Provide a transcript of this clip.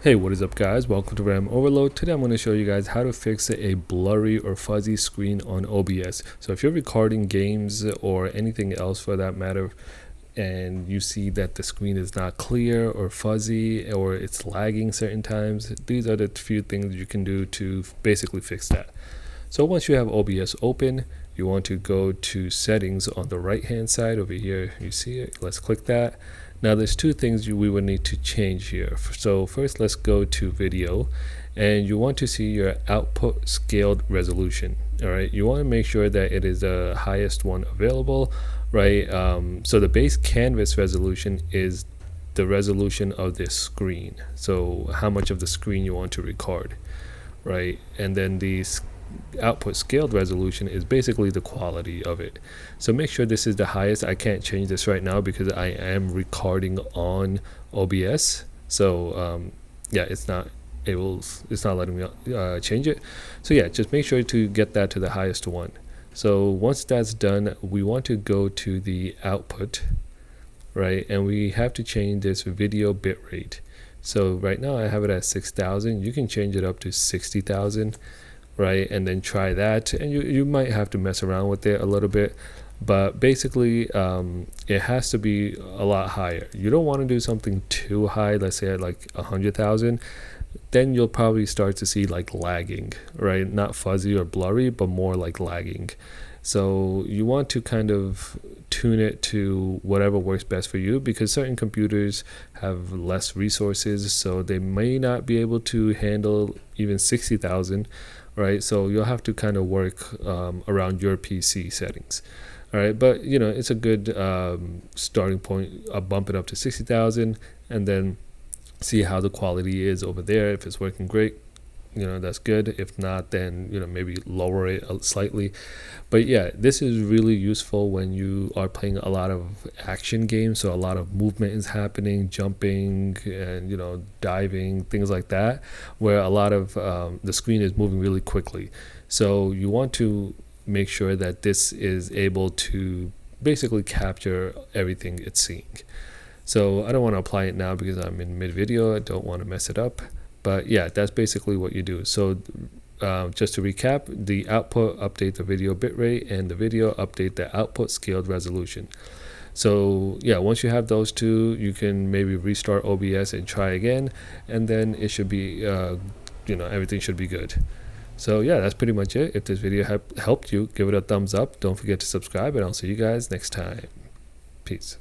Hey, what is up guys? Welcome to RAM Overload. Today I'm going to show you guys how to fix a blurry or fuzzy screen on OBS. So if you're recording games or anything else for that matter, and you see that the screen is not clear or fuzzy or it's lagging certain times, these are the few things you can do to basically fix that. So once you have OBS open, you want to go to settings on the right hand side over here. You see it? Let's click that. Now there's two things we would need to change here. So first let's go to video, and you want to see your output scaled resolution. All right, you want to make sure that it is the highest one available, right? So the base canvas resolution is the resolution of this screen, so how much of the screen you want to record, right? And then the output scaled resolution is basically the quality of it. So make sure this is the highest. I can't change this right now because I am recording on OBS, so yeah, it's not letting me change it. So yeah, just make sure to get that to the highest one. So once that's done, we want to go to the output, right? And we have to change this video bitrate. So right now I have it at 6,000. You can change it up to 60,000, right? And then try that, and you might have to mess around with it a little bit, but basically it has to be a lot higher. You don't want to do something too high, let's say at like 100,000. Then you'll probably start to see like lagging, right? Not fuzzy or blurry, but more like lagging. So you want to kind of tune it to whatever works best for you, because certain computers have less resources, so they may not be able to handle even 60,000, right? So you'll have to kind of work around your PC settings. All right, but you know, it's a good starting point. I'll bump it up to 60,000 and then see how the quality is over there. If it's working great, you know, that's good. If not, then you know, maybe lower it slightly. But yeah, this is really useful when you are playing a lot of action games, so a lot of movement is happening, jumping and, you know, diving, things like that, where a lot of the screen is moving really quickly. So you want to make sure that this is able to basically capture everything it's seeing. So I don't want to apply it now because I'm in mid video. I don't want to mess it up. But yeah, that's basically what you do. So just to recap, the output update the video bitrate, and the video update the output scaled resolution. So yeah, once you have those two, you can maybe restart OBS and try again, and then it should be, you know, everything should be good. So yeah, that's pretty much it. If this video helped you, give it a thumbs up. Don't forget to subscribe, and I'll see you guys next time. Peace.